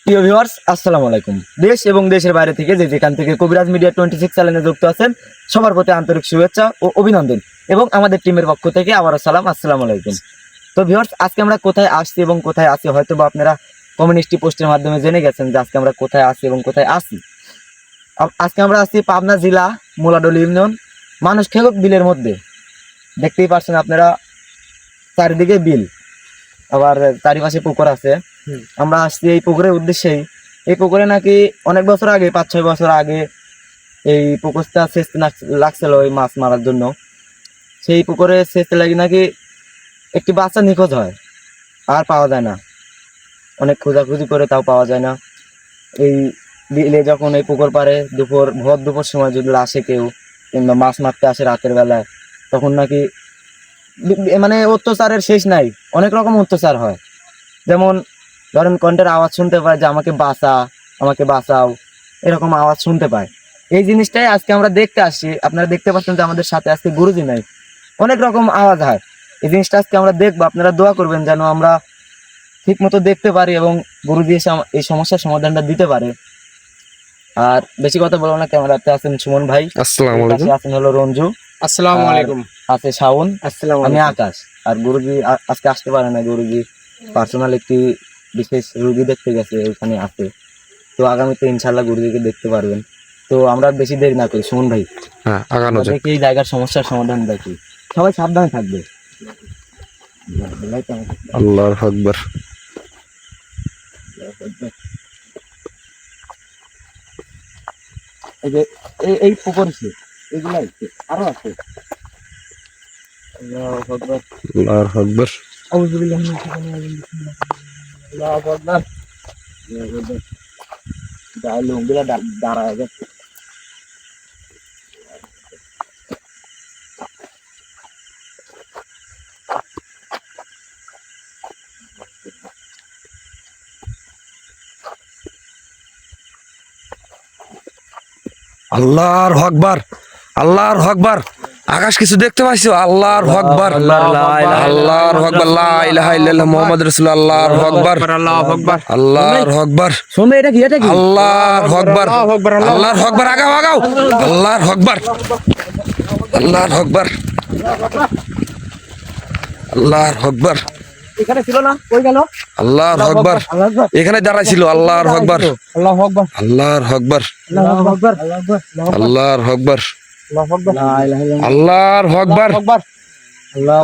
প্রিয় ভিউয়ার্স, আসসালামু আলাইকুম। দেশ এবং দেশের বাইরে থেকে যেখান থেকে কবিরাজ মিডিয়া 26 চ্যানেলে যুক্ত আছেন সবার প্রতি আন্তরিক শুভেচ্ছা ও অভিনন্দন এবং আমাদের টিমের পক্ষ থেকে আবারও সালাম, আসসালামু আলাইকুম। তো ভিউয়ার্স, আজকে আমরা কোথায় আসছি এবং কোথায় আছি হয়তো বা আপনারা কমিউনিটি পোস্টের মাধ্যমে জেনে গেছেন যে আজকে আমরা কোথায় আসি এবং কোথায় আসি। আজকে আমরা আসছি পাবনা জেলা মোলাডোলি ইউনিয়ন মানুষ খেলক বিলের মধ্যে। দেখতেই পাচ্ছেন আপনারা, চারিদিকে বিল, আবার চারিপাশে পুকুর আছে। আমরা আসছি এই পুকুরের উদ্দেশ্যেই। এই পুকুরে নাকি অনেক বছর আগে, 5-6 বছর আগে এই পুকুরটা সেচতে লাগছিল ওই মাছ মারার জন্য। সেই পুকুরে সেচতে লাগি নাকি একটি বাচ্চা নিখোঁজ হয়, আর পাওয়া যায় না। অনেক খোঁজাখুঁজি করে তাও পাওয়া যায় না। এই বিলে যখন এই পুকুর পাড়ে ভর দুপুর সময় যদি আসে কেউ, কিংবা মাছ মারতে আসে রাতের বেলায়, তখন নাকি মানে অত্যাচারের শেষ নাই, অনেক রকম অত্যাচার হয়। যেমন ধরেন কণ্ঠের আওয়াজ শুনতে পায় যে আমাকে বাঁচা, আমাকে বাঁচাও, এরকম আওয়াজ শুনতে পায়। এই জিনিসটাই আজকে আমরা দেখতে আসছি। আপনারা দেখতে পাচ্ছেন যে আমাদের সাথে আজকে গুরুজি নাই, অনেক রকম আওয়াজ হয়। এই জিনিসটা আজকে আমরা দেখবো, আপনারা দোয়া করবেন যেন আমরা ঠিক মতো দেখতে পারি এবং গুরুজি এসে এই সমস্যার সমাধানটা দিতে পারে। আর বেশি কথা বলবো না, ক্যামেরাতে আছেন সুমন ভাই, আসসালামু আলাইকুম। আছেন হলো রঞ্জু, আসসালামু আলাইকুম। আছে শাওন, আসসালামু আমি আলাইকুম। আকাশ। আর গুরুজি আজকে আসতে পারে না, গুরুজি পার্সোনাল একটি বিশেষ রোগী দেখতে গেছে, ওখানে আছে। তো আগামীতে ইনশাল্লাহ গুরুজিকে দেখতে পারবেন। তো আমরা বেশি দেরি না করি, সুমন ভাই হ্যাঁ, আগানো যাক। দেখি এই জায়গার সমস্যার সমাধান দেখি। সবাই সাবধানে থাকবে। আল্লাহু আকবার। এই যে এই পুকুর এগুলাই আরো আছে। আল্লাহু আকবার, আল্লাহু আকবার। আউযুবিল্লাহি মিনাশ শাইতানির রাজিম, বিসমিল্লাহ, আল্লাহু আকবার। লুঙ্গিরা দাঁড়ায় গেছে। আল্লাহর আকবার, আল্লাহর আকবার। আকাশ কিছু দেখতে পাইছো? আল্লাহর আকবার, আল্লাহর আকবার, লা ইলাহা ইল্লাল্লাহ মুহাম্মাদুর রাসূলুল্লাহ, আল্লাহর আকবার, আল্লাহু আকবার, আল্লাহর আকবার, শুনবে এটা কি? এটা কি? আল্লাহর আকবার, আল্লাহর আকবার। আগাও আগাও, আল্লাহর আকবার, আল্লাহর আকবার, আল্লাহর আকবার, এখানে ছিল না, কই গেল? আল্লাহর আকবার। আল্লাহু আকবার, এখানে দাঁড়াইছিল। আল্লাহর আকবার, আল্লাহু আকবার, আল্লাহর আকবার, আল্লাহু আকবার, আল্লাহর আকবার, আল্লাহু আকবার, লা ইলাহা ইল্লাল্লাহ, আল্লাহর আকবার, আল্লাহু আকবার।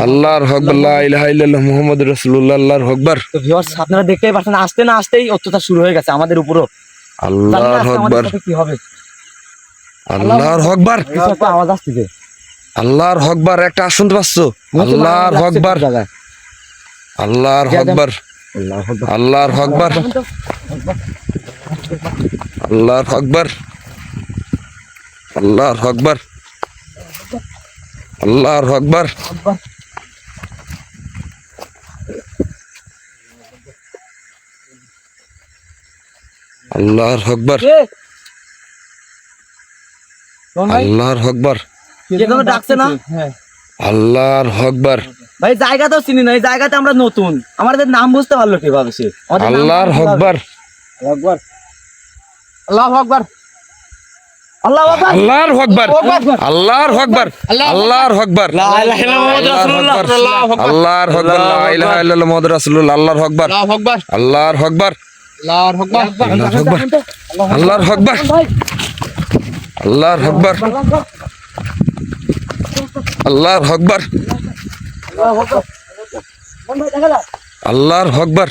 আল্লাহর আকবার, লা ইলাহা ইল্লাল্লাহ মুহাম্মাদুর রাসূলুল্লাহ, আল্লাহর আকবার, তো ভিউয়ার্স, আপনারা দেখতেই পাচ্ছেন, আসতে না আসতেই অত্যাচার শুরু হয়ে গেছে আমাদের উপরও। জানি না আল্লাহর আজকে আমাদের আকবার, সাথে কি হবে। আল্লাহর আকবার, কিছু একটা আওয়াজ আসতেছে। আল্লাহর আকবার। একটা শুনতে পাচ্ছ? আল্লাহর আকবার, জায়গায়। আল্লাহর আকবার, আল্লাহু আকবার, আল্লাহর আকবার, আল্লাহর আকবার, আল্লাহর আকবার, আল্লাহর আকবার, আল্লাহর আকবার, কে? শোন ভাই, আল্লাহর আকবার, কে যেন ডাকছে না? আল্লাহর আকবার, ভাই জায়গা তো চিনি না, এই জায়গাতে আমরা নতুন, আমাদের নাম বুঝতে পারলো কিভাবে সে? আমাদের নাম আল্লাহর কিভাবে? আকবার, আল্লাহু আকবার, আল্লাহু আকবার, আল্লাহর আকবার, আল্লাহর আকবার, আল্লাহর আকবার, লা ইলাহা ইল্লাল্লাহ মুহাম্মাদুর রাসূলুল্লাহ, আল্লাহর আকবার, লা ইলাহা ইল্লাল্লাহ মুহাম্মাদুর রাসূলুল্লাহ, আল্লাহর আকবার, আল্লাহর আকবার, আল্লাহু আকবার, আল্লাহর আকবার, আল্লাহর আকবার, আল্লাহর আকবার, আল্লাহর আকবার, কোন ভাই দেখা যায়? আল্লাহর আকবার,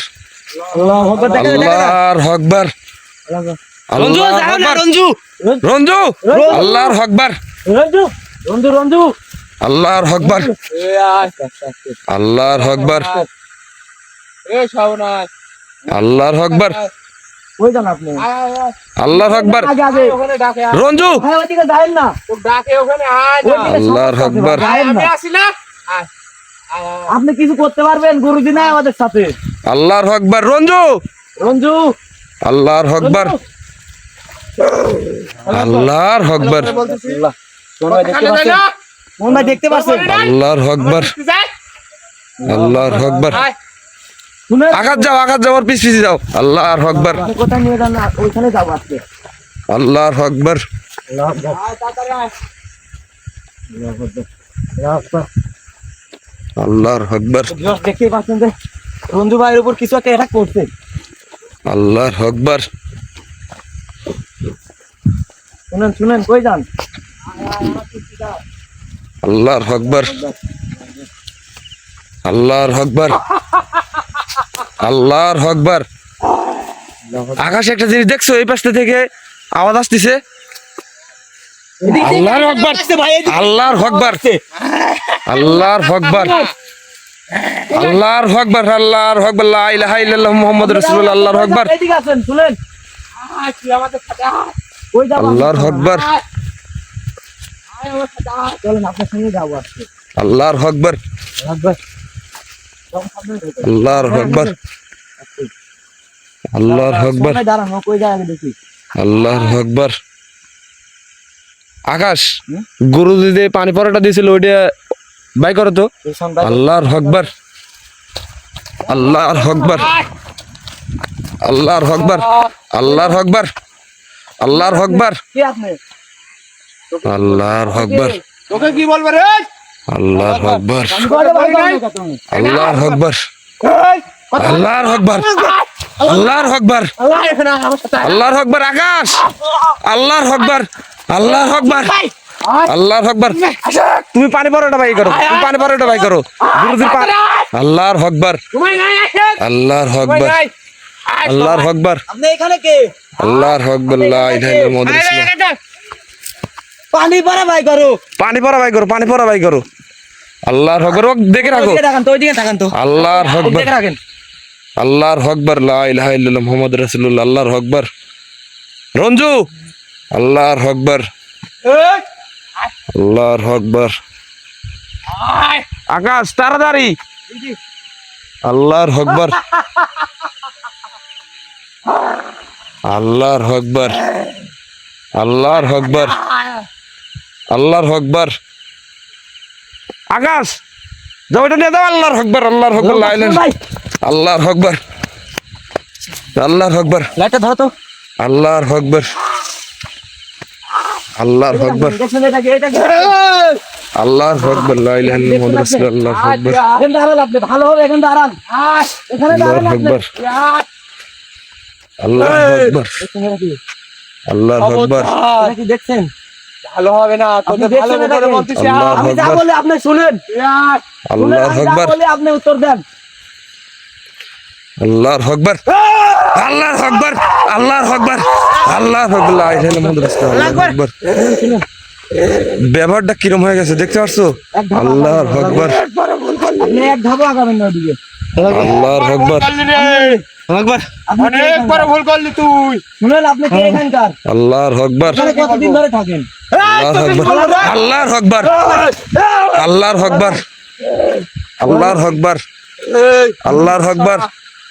আল্লাহু আকবার, দেখা যায়, দেখা যায়। আল্লাহর আকবার, রঞ্জু আল্লাহর যাও না আকবার, রঞ্জু, রঞ্জু, আল্লাহর আকবার, রঞ্জু, রঞ্জু, রঞ্জু, আল্লাহর আকবার, এ আয়, আল্লাহর আকবার, এ শাওনাজ, আল্লাহর আকবার, কই যান আপনি? আল্লাহর আকবার, আগে আগে ওখানে ডাকে, রঞ্জু, ভাই ওইদিকে যাবেন না, তো ডাকে ওখানে আয় না, ওইদিকে আল্লাহর সমস্যা আছে, আকবার, যাবেন আমি না। আসি না, আয়, আয়, আয়, আপনি কিছু করতে পারবেন? গুরুজি নাই আমাদের সাথে। আল্লাহর আকবার, রঞ্জু, রঞ্জু, আল্লাহর আকবার, আল্লাহর আকবার, আল্লাহ। কোন ভাই দেখতে ওখানে যাই পাচ্ছেন? না, কোন ভাই দেখতে পাচ্ছেন? আল্লাহর আকবার, যাই, আল্লাহর আকবার, আয়, শুনে আকাশ যাও আর পিছ যাও। আল্লাহু আকবার আপনি কোথায় নিয়ে যান না ওইখানে যাবো আজকে। আল্লাহু আকবার আল্লাহু আকবার, আয় তাড়াতাড়ি আয়। আল্লাহু আকবার, আল্লাহু আকবার। আল্লাহু আকবার তো ভিউয়ার্স দেখতেই পাচ্ছেন যে রঞ্জু ভাইয়ের উপর কিছু একটা অ্যাটাক করছে। আল্লাহু আকবার শুনেন কই যান? আল্লাহু আকবার আল্লাহু আকবার আল্লাহু আকবার। আকাশে একটা জিনিস দেখছো? এই পাশটা থেকে আওয়াজ আসতেছে। আল্লাহু আকবার আল্লাহু আকবার আল্লাহু আকবার আল্লাহু আকবার আল্লাহু আকবার লা ইলাহা ইল্লাল্লাহু মুহাম্মাদুর রাসূলুল্লাহ। আল্লাহু আকবার এদিকে আছেন, শুনেন আয়, তুই আমাদের সাথে আয়। কই যাবো? আল্লাহু আকবার আয়। আয় আমার সাথে আয়। চলেন আপনার সঙ্গে যাবো আজকে। আল্লাহু আকবার আল্লাহু আকবার। সব সামনে ঢোকেন। আল্লাহু আকবার আল্লাহু আকবার সামনে দাঁড়ান, ও কই যায় আগে দেখি। আল্লাহু আকবার। আকাশ হুম? গুরু দিদি পানি পরোটা দিয়েছিল, ওইটা বাই করো তো। এই সন্ধ্যা আল্লাহর আকবার আল্লাহর আকবার আল্লাহর আকবার আল্লাহর আকবার আল্লাহর আকবার কি আপনি? আল্লাহর আকবার তোকে কি বলবে রে? আল্লাহর আকবার ঘরে বাইরে যাও না তুমি। আল্লাহর আকবার এই, কথা আল্লাহর আকবার আল্লাহর আকবার আয় এখানে আয় আমার সাথে আয়। আল্লাহর আকবার। আকাশ আল্লাহর আকবার আল্লাহর আকবার আয়। আল্লাহর আকবার। তুমি পানি পরোটা বাই করো, তুমি পানি পরোটা বাই করো। গুরুজির পানি। আল্লাহর আকবার ঘুমাই নাই আসে। আল্লাহর ঘুমাই আকবার নাই। আয়, আল্লাহর আকবার আপনি এখানে কে? আল্লাহর আকবার লা ইলাহা ইল্লাল্লাহ মুহাম্মাদুর আয়, রাসূলুল্লাহ। আয়, আয়, আয়। পানি ভরা ভাই করো। পানি পরা বাই করো, পানি পরা বাই করো। আল্লাহর আকবার। ও দেখে রাখো। ওইদিকে তাকান তো, ওইদিকে তাকান তো। আল্লাহর আকবার দেখে রাখেন। আল্লাহর আকবার লা ইলাহা ইল্লাল্লাহ মুহাম্মাদুর রাসূলুল্লাহ। আল্লাহর আকবার। রঞ্জু আল্লাহর আকবার এই, আল্লাহর আকবার। আয়। আকাশ তাড়াতাড়ি। আল্লাহর আকবার আল্লাহর আকবার আল্লাহর আকবার আল্লাহর আকবার। আকাশ যাও, এটা নিয়ে দাও। আল্লাহর আকবার আল্লাহর আকবার লা ইলাহা ভাই আল্লাহর আকবার আল্লাহর আকবার লাইটটা ধরো তো। আল্লাহর আকবার আল্লাহর আকবার দেখছেন এটা কি? এটা কি? আল্লাহর আকবার লা ইলাহা ইল্লাল্লাহ মুহাম্মাদুর রাসূলুল্লাহ। আল্লাহু আকবার এখানে দাঁড়ান আপনি, ভালো হবে এখানে দাঁড়ান। আয়। এখানে আল্লাহর দাঁড়ান আপনি। আকবার আয়। আল্লাহু আকবার দেখছেন এটা কি? আল্লাহু আকবার এটা কি দেখছেন? ভালো হবে না, তোদের আপনি ভালো দেখছেন করে এটাকে? বলতেছি আল্লাহ আয়। আমি যা আকবার। বলি আপনি শুনেন। আয়। শুনেন, আল্লাহু আমি যা আকবার বলি আপনি উত্তর দেন। আল্লাহর আকবার আল্লাহর আকবার আল্লাহর আকবার আল্লাহর আকবার লা ইলাহা ইল্লাল্লাহ মুহাম্মাদুর রাসূলুল্লাহ। আল্লাহু আকবার। শুনেন, ব্যবহারটা কিরম হয়ে গেছে দেখতে পারছো? এক ধাপ আল্লাহর আগাবেন। আকবার আপনি এক ধাপও আগাবেন না ওদিকে। আল্লাহর আকবার করলি রে। আকবার আপনি কে অনেক বড় এখানকার? ভুল করলি তুই। শুনেন, আপনি কে এখানকার? আল্লাহর আকবার এখানে কতদিন ধরে থাকেন? আল্লাহর আকবার আল্লাহর আকবার আল্লাহর আকবার আল্লাহর আকবার আল্লাহর আকবার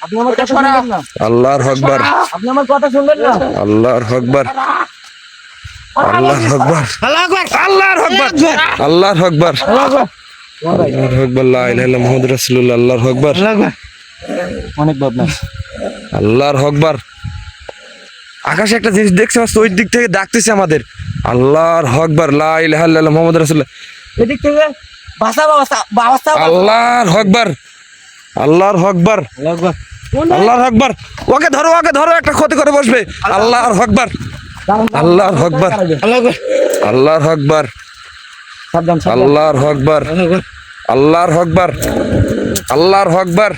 আপনি আমার কথা শুনবেন না। আল্লাহর আকবার আপনি আমার কথা শুনবেন না। আল্লাহর আকবার আল্লাহর আকবার আল্লাহর আকবার আল্লাহর আকবার আল্লাহর আকবার লা ইলাহা ইল্লাল্লাহ মুহাম্মাদুর রাসূলুল্লাহ। আল্লাহর আকবার অনেক বদমাশ। আল্লাহর আকবার। আকাশে একটা জিনিস দেখতে পাচ্ছ? ওই দিক থেকে ডাকতেছে আমাদের। আল্লাহর আকবার লা ইলাহা ইল্লাল্লাহ মুহাম্মাদুর রাসূলুল্লাহ। এদিক থেকে বাসা আল্লাহর আকবার আল্লাহর আকবার আল্লাহর আকবার। ওকে ধরো, একটা ক্ষতি করে বসবে। আল্লাহর আকবার আল্লাহর আকবার আল্লাহর আকবার সাবধান সাবধান। আল্লাহর আকবার আল্লাহর আকবার আল্লাহর আকবার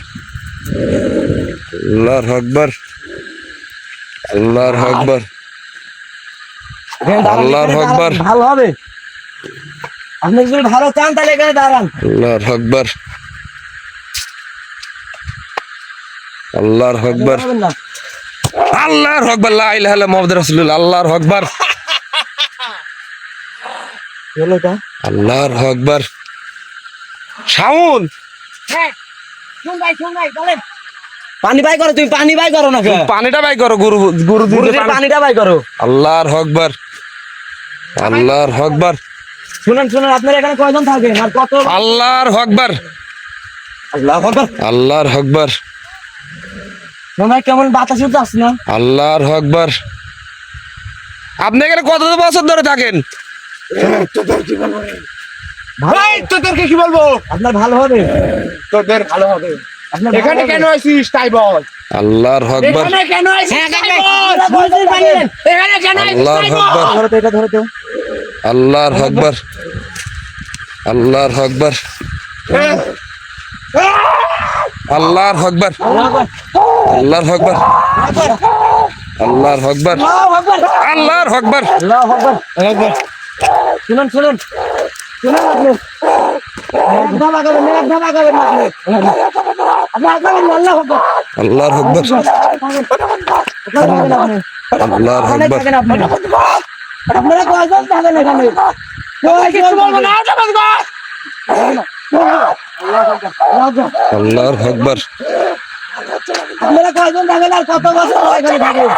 আল্লাহর আকবার আল্লাহর আকবার এখানে দাঁড়ান, আল্লাহর এখানে আকবার। দাঁড়ান, ভালো হবে। আপনি যদি ভালো চান তাহলে এখানে দাঁড়ান। আল্লাহর আকবার আল্লাহর আকবার দাঁড়াবেন না। আল্লাহর আকবার লা ইলাহা ইল্লাল্লাহ মুহাম্মাদুর রাসূলুল্লাহ। আল্লাহর আকবার কি হলো এটা? আল্লাহর আকবার। শাওন হ্যাঁ, শুন ভাই, বলেন। পানি বাই করো, তুমি পানি বাই করো না কে? পানিটা বাই করো। গুরু দিতে গুরুজির পানি- পানিটা বাই করো। আল্লাহর আকবার আল্লাহর আকবার শুনেন, আপনারা এখানে কয়জন থাকেন আর কত? আল্লাহর আকবার আল্লাহু আকবার। আল্লাহর আকবার ভাই কেমন বাতাস উঠতে আসছে না? আল্লাহর আকবার। আপনি এখানে কত বছর ধরে থাকেন? ভাই তোদেরকে কি বলবো? আপনার ভালো হবে, তোদের ভালো হবে। আপনার এখানে কেন আছিস তাই বল। আল্লাহর আকবার। এখানে কেন আছিস তাই বল। এখানে কেন আছিস আল্লাহর তাই আকবার। বল। ধরো তো, এটা ধরো তো। আল্লাহর আকবার। আল্লাহর আকবার। আল্লাহর আকবার। আল্লাহর আকবার। আল্লাহর আকবার। আল্লাহর আকবার। আল্লাহু আকবার। শুনুন শুনুন শুনুন, আপনি এক ধাপ আগাবেন না, এক ধাপ আগাবেন না আপনি। আপনি আগাবেন না, আল্লাহু আকবার। আল্লাহর আকবার। ওখানে থাকেন আপনি। আল্লাহর ওখানে আকবার। থাকেন আপনি। আপনারা কয়জন থাকেন এখানে? কিছু বলবো না, ওটা বলবো। আল্লাহর আকবার। আপনারা কয়জন থাকেন আর কত বছর ধরে এখানে থাকেন?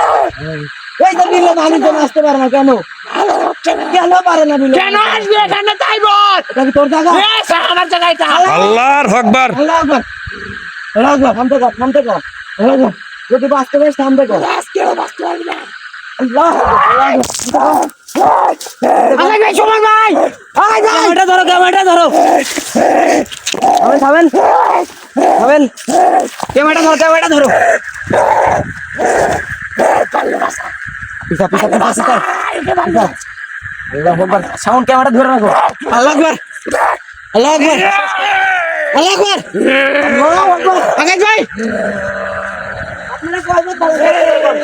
এই তো বিলে মানুষজন আসতে পারে না কেন? কেন পারে না বিলে? কেন আসবি এখানে তাই বল। এটা কি তোর জায়গা? এস, আমার জায়গায় এটা। আল্লাহর আকবার। আল্লাহু আকবার। আল্লাহু আকবার। থামতে কর, থামতে কর। আল্লাহু আকবার। যদি বাঁচতে পারিস থামতে কর। আজকেও বাঁচতে পারবি না। আল্লাহু আকবার, আল্লাহু আকবার। আরে ভাই সুমন ভাই, আয় ভাই। ক্যামেরাটা ধরো, ক্যামেরাটা ধরো। থামেন, থামেন, থামেন। ক্যামেরাটা ধরো, ক্যামেরাটা ধরো। পিছা, পিছা, পিছা, পিছা। পিছা। আল্লাহু আকবার। সাউন্ড ক্যামেরা ধরে রাখো। আল্লাহু আকবার। আল্লাহু আকবার। আল্লাহু আকবার। আল্লাহু আকবার। আগে ভাই। আপনারা কয়জন থাকেন?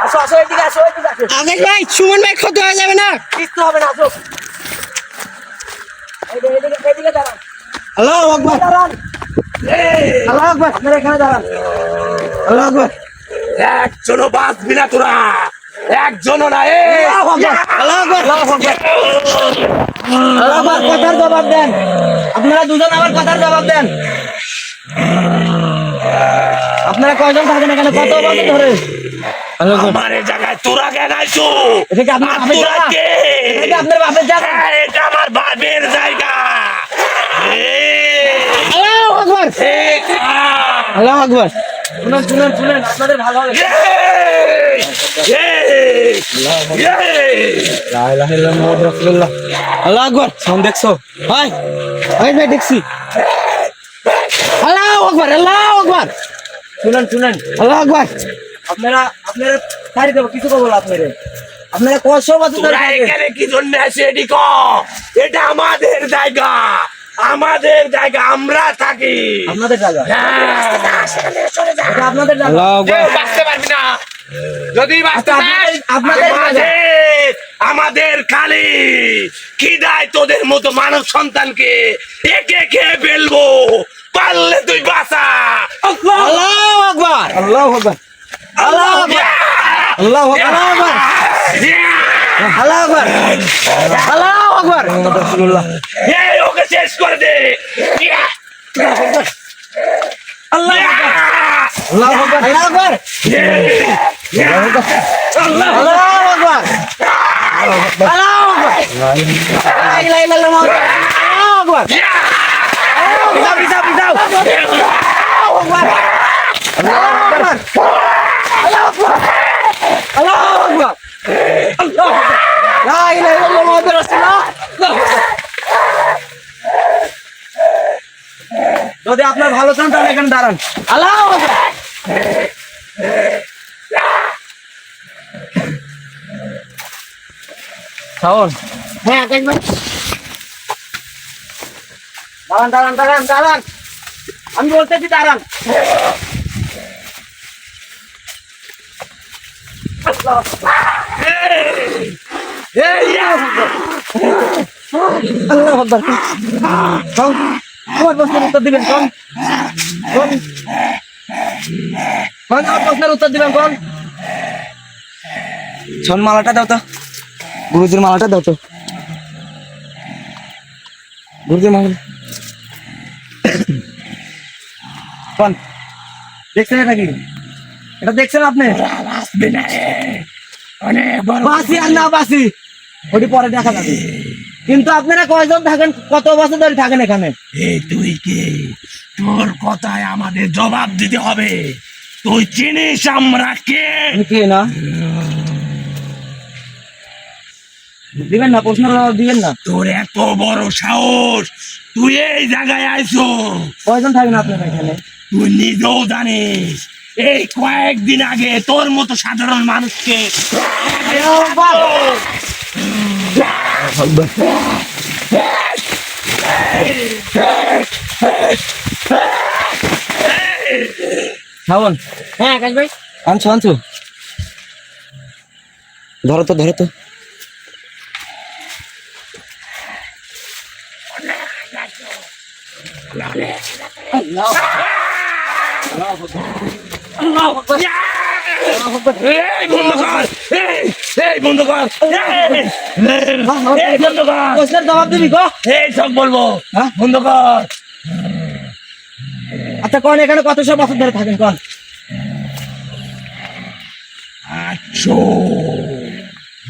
আসো, আসো, এদিকে আসো, এদিকে আসো। আগে ভাই, সুমন ভাই ক্ষতি হয়ে যাবে না। কিচ্ছু হবে না, আসো। এদিকে, এদিকে দাঁড়ান। আল্লাহু আকবার। দাঁড়ান। আল্লাহু আকবার। আপনারা এখানে দাঁড়ান। আল্লাহু আকবার। একজনও বাঁচবি না তোরা, একজনও না। আল্লাহু আকবার। আল্লাহু আকবার। আল্লাহু আকবার। আল্লাহু আকবার। কথার জবাব দেন। আপনারা দুজন আমার কথার জবাব দেন। আপনারা কয়জন থাকেন এখানে কত বছর ধরে? আমার এই জায়গায় তোরা কেন আইছো? এটা কি আপনার বাপের তোরা জায়গা? কে? এটা কি আপনার বাপের জায়গা? এটা আমার বাপের জায়গা। আল্লাহু আকবার। এই, আল্লাহু আকবার। শুনুন শুনুন শুনুন, আপনাদের ভালো হবে। লা ইলাহা ইল্লাল্লাহ মুহাম্মাদুর রাসূলুল্লাহ। আল্লাহু আকবার। সাউন্ড দেখছো? ভাই, ভাই ভাই দেখছি। আল্লাহু আকবার, আল্লাহু আকবার। শুনুন শুনুন, আল্লাহু আকবার। আপনারা আপনারা ছাড়ি দেবো, কিছু করবো না আপনাদের। আপনারা কত বছর ধরে তোরা থাকেন? এখানে কি জন্য আসে এটি ক? এটা আমাদের জায়গা, আমাদের জায়গা, আমরা থাকি। আপনাদের জায়গা। এটা আপনাদের জায়গা। কেউ বাঁচতে পারবি না। যদি বাঁচতে আচ্ছা, চাস, আপনাদের আমাদের খালি খিদায় তোদের মতো মানব সন্তানকে একে খেয়ে ফেলবো। পারলে তুই বাঁচা। আল্লাহু আকবার। আল্লাহু আকবার। আল্লাহু আকবার। আল্লাহু আকবার। আল্লাহু আকবার। আল্লাহু আকবার। মুহাম্মদ রাসূলুল্লাহ। এই ওকে শেষ করে দে। আল্লাহু আকবার। আল্লাহু আকবার। আল্লাহু আকবার। আল্লাহু আকবার। আল্লাহু আকবার। লা ইলাহা ইল্লাল্লাহ মুহাম্মাদুর রাসূলুল্লাহ। আল্লাহু আকবার। পিছাও, পিছাও, পিছাও। আল্লাহু আকবার। আল্লাহু আকবার। আল্লাহু আকবার। আল্লাহু আকবার। আল্লাহু আকবার। লা ইলাহা ইল্লাল্লাহ মুহাম্মাদুর রাসূলুল্লাহ। আল্লাহু আকবার। যদি আপনার ভালো চান তাহলে এখানে দাঁড়ান। আল্লাহু আকবার। শাওন, হ্যাঁ দেখবেন। দাঁড়ান দাঁড়ান দাঁড়ান দাঁড়ান, আমি বলতেছি দাঁড়ান। আল্লাহু আকবার। শাওন, আমার প্রশ্নের উত্তর দিবেন কোন? কোন? কোন আমার প্রশ্নের উত্তর দিবেন কোন? শোন, মালাটা দাও তো, গুরুজির মালাটা দাও তো, গুরুজির মালা। কোন দেখছেন এটা কি? এটা দেখছেন আপনি? বাসি আর না বাসি ওটি পরে দেখা যাবে, কিন্তু আপনারা কয়জন থাকেন, কত বছর ধরে থাকেন এখানে? এই তুই কে? তোর কথায় আমাদের জবাব দিতে হবে। তুই চিনিস আমরা কে? আমি কে না? দিবেন না, প্রশ্ন দিবেন না। তোর এত বড় সাহস, তুই এই জায়গায় আইছো? কয়জন থাকেন আপনার এখানে? তুই নিজেও জানিস এই কয়েকদিন আগে তোর মতো সাধারণ মানুষকে শাওন। হ্যাঁ আকাশ ভাই, আনছো আনছো, ধরো তো ধরো তো। এই বন্ধ কর, এই বন্ধ কর, এই বন্ধ কর। প্রশ্নের জবাব দিবি গো? এই সব বলবো, হ্যাঁ? বন্ধ কর। আচ্ছা কোন এখানে কত সব বছর ধরে থাকেন কোন?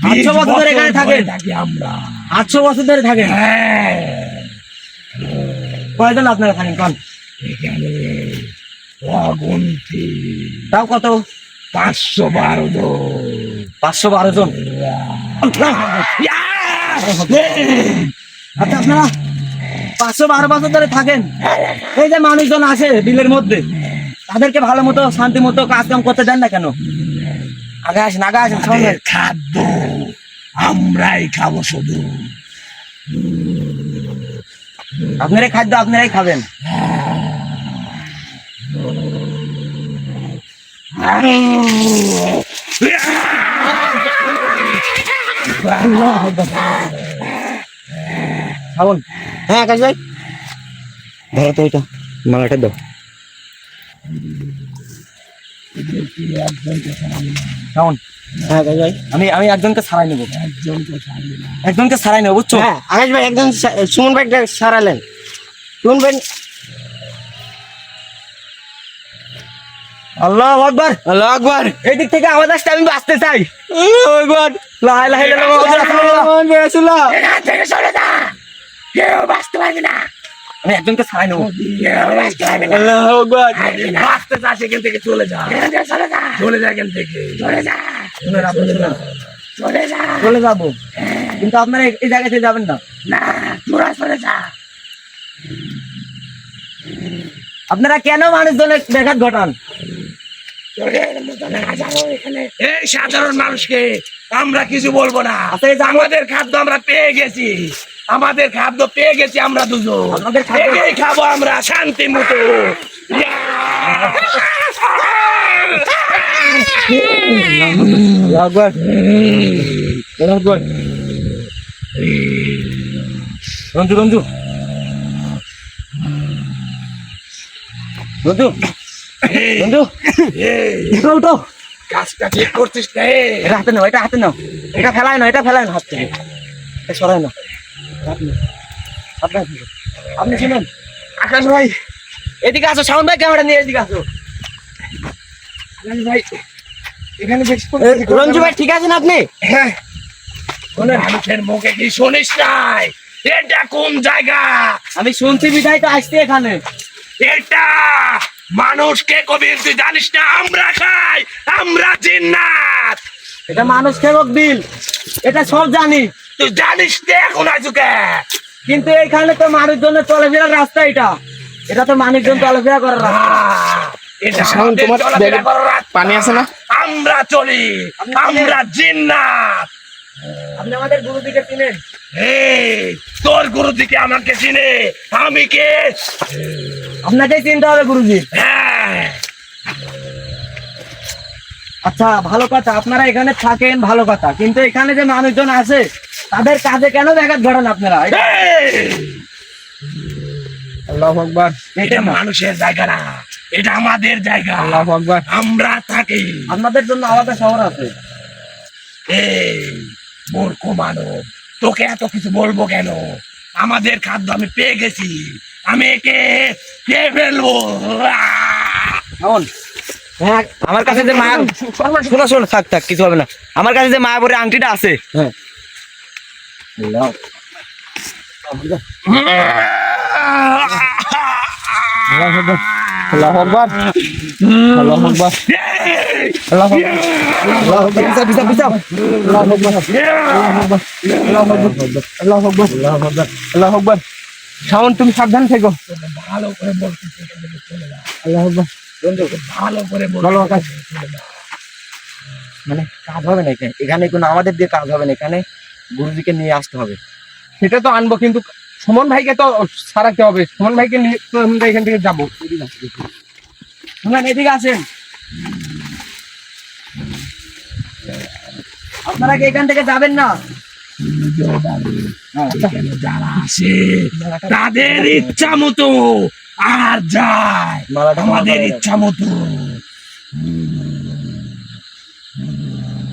800 বছর ধরে এখানে থাকেন? থাকি আমরা। 800 বছর ধরে থাকেন? হ্যাঁ, কয়জন আপনারা থাকেন কোন? এখানে অগুন্তি তাও কত? 512 জন। 512 জন। আচ্ছা আপনারা 512 বছর ধরে থাকেন, এই যে মানুষজন আসে বিলের মধ্যে, তাদেরকে ভালো মতো শান্তি মতো কাজ কাম করতে দেন না কেন? আগে আসেন আগে আসেন সঙ্গে। আমাদের খাদ্য আমরাই খাবো শুধু। আপনারাই খাদ্য আপনারাই খাবেন। খাবুন। হ্যাঁ আকাশ ভাই, ধরো তো এটা, মালাটা দাও। কেমন? হ্যাঁ আকাশ ভাই, আমি একজনকে ছাড়াই নেবো, একজনকে ছাড়াই নেবো বুঝছো? হ্যাঁ আকাশ ভাই, একদম সুমন ভাইটা সারালেন। সুমন ভাই, আল্লাহু আকবার। আল্লাহু আকবার। এই দিক থেকে আওয়াজ আসতে আমি বাঁচতে চাই। আল্লাহু আকবার, লা ইলাহা ইল্লাল্লাহ মুহাম্মাদুর রাসূলুল্লাহ। এখান থেকে সরে যা, কেউ বাঁচতে পারবে না। আমি একজনকে ছাড়াই নেবো। কেউ বাঁচতে পারবে না। আল্লাহু আকবার। বাঁচতে চাস এখান থেকে চলে যা, এখান থেকে চলে যা, চলে যা, এখান থেকে চলে যা, শুনুন, আপনি শুনুন, চলে যা। চলে যাবো, কিন্তু আপনারা এই জায়গা থেকে যাবেন না। না, তোরা চলে যা। আপনারা কেন মানুষজনের ব্যাঘাত ঘটান? তোদের মতন হাজারো এখানে এই সাধারণ মানুষকে আমরা কিছু বলবো না। আচ্ছা, এই যে আমাদের খাদ্য আমরা পেয়ে গেছি, আমাদের খাদ্য পেয়ে গেছি আমরা দুজন। আপনাদের খাদ্য- এটাই খাবো আমরা শান্তি মতো। আল্লাহু আকবার, আল্লাহু আকবার। রঞ্জু রঞ্জু রঞ্জু এই, রঞ্জু, এই, উঠো উঠো। কাজটা ঠিক করছিস না? এটা হাতে নাও, এটা হাতে নাও, এটা ফেলায় না, এটা ফেলায় না হাত থেকে, এটা সরাই না। আপনি শুনেন আকাশ ভাই, এদিকে আসো, শাওন ভাই ক্যামেরা নিয়ে এদিকে আসো। আকাশ ভাই এখানে রঞ্জু ভাই ঠিক আছেন আপনি? হ্যাঁ মানুষের মুখে কি শুনিস নাই? এটা কোন জায়গা? আমি শুনছি বিধায় তো আসছি এখানে। এটা মানুষকে কবি তুই জানিস না? আমরা খাই, আমরা জিন্নাত। এটা মানুষ খেরক বিল, এটা সব জানি, তুই জানিস না এখন আজকে? কিন্তু এইখানে তো মানুষজনের চলাফেরার রাস্তা, এটা এটা তো মানুষজন চলাফেরা করার রাস্তা। এটা শাওন, আমাদের তোমার চলাফেরা ব্যাগে করার রাস্তা। পানি আছে না? আমরা চলি, আমরা জিন্নাত। আপনি আমাদের গুরুদিকে চিনেন? এই তোর গুরু দিকে আমাকে চিনে, আমি কে? আপনাকেই চিনতে হবে গুরুজি। হ্যাঁ, আচ্ছা ভালো কথা, আপনারা এখানে থাকেন ভালো কথা, কিন্তু এখানে যে মানুষজন আছে তাদের কাজে কেন ব্যাঘাত ঘটান আপনারা? এই, আল্লাহু আকবার। এটা মানুষের জায়গা না, এটা আমাদের জায়গা। আল্লাহু আকবার। আমরা থাকি। আপনাদের জন্য আলাদা শহর আছে। এই মূর্খ মানব, তোকে এত কিছু বলবো কেন? আমাদের খাদ্য আমি পেয়ে গেছি, আমি একে খেয়ে ফেলবো। কেমন? হ্যাঁ আমার কাছে যে মায়া, শোনো শোনো, থাক থাক, কিছু হবে না। আমার কাছে যে মায়াবরের আংটিটা আছে, হ্যাঁ আল্লাহু আকবার আল্লাহু আকবার আল্লাহু আকবার পিছাও, পিছাও, পিছাও। আল্লাহু আকবার আল্লাহু আকবার আল্লাহু আকবার আল্লাহু আকবার শাওন তুমি সাবধান থেকো ভালো করে বলতেছি চলে যা আল্লাহু আকবার ভালো করে বলো আকাশ মানে কাজ হবে না এখানে, এখানে কোনো আমাদের দিয়ে কাজ হবে না, এখানে গুরুজিকে নিয়ে আসতে হবে। সেটা তো আনবো কিন্তু সুমন ভাইকে তো সারাতে হবে সুমন ভাইকে নিয়ে তো আমরা এখান থেকে যাবো শুনেন, এদিকে আসেন। আপনারা কি এখান থেকে যাবেন না? এখানে যারা আসে তাদের ইচ্ছা মতো আর যায় মালাটা আমাদের মাথায় ইচ্ছা মতো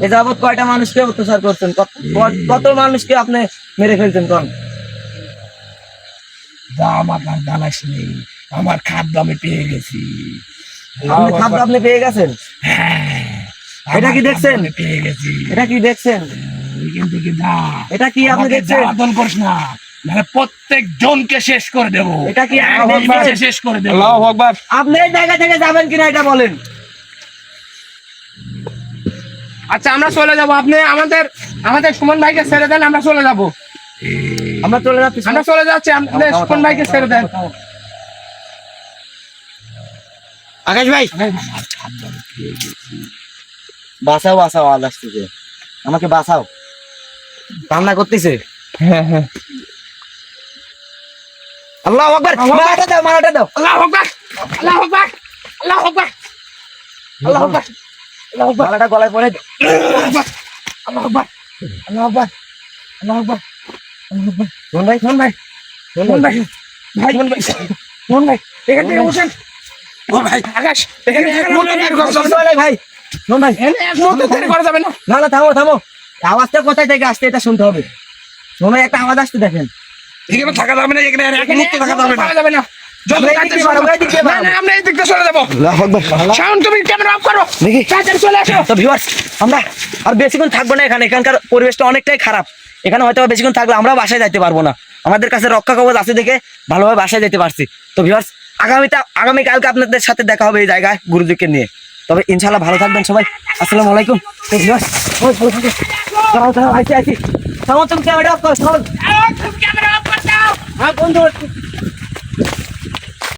এ যাবৎ কয়টা মানুষকে অত্যাচার করছেন? কত মানুষকে আপনি মেরে ফেলছেন? কোন যা আমাকে আর জ্বালাস নেই আমার খাদ্য আমি পেয়ে গেছি আপনি খাদ্য আপনি পেয়ে গেছেন? হ্যাঁ এটা কি আমার দেখছেন? খাদ্য আমি পেয়ে গেছি এটা কি দেখছেন? এখান থেকে যা এটা কি আপনি আমাকে দেখছেন? জ্বালাতন করিস না নাহলে প্রত্যেক জনকে শেষ করে দেবো এটা কি আপনি একদম দেখছেন? মেরে শেষ করে দেবো আল্লাহু আকবার আপনি এই জায়গা থেকে যাবেন কিনা এটা বলেন। আচ্ছা আমরা চলে যাব আপনি আমাদের আমাদের সুমন ভাইকে ছেড়ে দেন আমরা চলে যাব আমরা চলে যাচ্ছি। আমরা চলে যাচ্ছি আমাদের সুমন ভাইকে ছেড়ে দেন আকাশ ভাই বাঁচাও, বাঁচাও, আওয়াজ আসতেছে, আমাকে বাঁচাও, কান্না করতেছে। হ্যাঁ হ্যাঁ আল্লাহু আকবার, মালাটা দাও, মালাটা দাও। আল্লাহু আকবার আল্লাহু আকবার আল্লাহু আকবার আল্লাহু আকবার মালাটা গলায় পরে দাও। আল্লাহু আকবার আল্লাহু আকবার আল্লাহু আকবার শোন ভাই, শোন ভাই, সুমন ভাই ভাই সুমন ভাই এখান থেকে বসেন ও ভাই আকাশ এখানে এক মুহূর্ত দেরি করা যাবে না। শোন ভাই, শোন ভাই, এখানে এক মুহূর্ত দেরি করা যাবে না না না, থামো, থামো, আওয়াজটা কোথায় থেকে আসছে এটা শুনতে হবে। শোন ভাই, একটা আওয়াজ আসতে দেখেন। এখানে থাকা যাবে না এখানে আর এক মুহূর্ত থাকা যাবে না থাকা যাবে না যত আমরা এই তাড়াতাড়ি দিকে বাড়াবো, এই দিকে না বাড়াবো। না আমরা এই দিকটা চলে যাব আল্লাহু আকবার। শাওন তুমি ক্যামেরা অফ করো দেখি। তাড়াতাড়ি চলে আসো তো ভিউয়ার্স, আমরা আর বেশিক্ষণ থাকবো না এখানে, এখানকার পরিবেশটা অনেকটাই খারাপ। এখানে হয়তো বেশিক্ষণ থাকলে আমরা বাসায় যাইতে পারবো না, আমাদের কাছে রক্ষা কবচ আছে দেখে ভালোভাবে বাসায় যেতে পারছি। তো ভিউয়ার্স, আগামীকালকে আপনাদের সাথে দেখা হবে এই জায়গায় গুরুজিকে নিয়ে। তবে ইনশাআল্লাহ ভালো থাকবেন সবাই। আসসালামু আলাইকুম। তো ভিউয়ার্স, ভালো থাকবেন। দাঁড়াও, দাঁড়াও, আইছি। তুমি ক্যামেরা অফ করো। ক্যামেরা অফ করে দাও হ্যাঁ বন্ধু।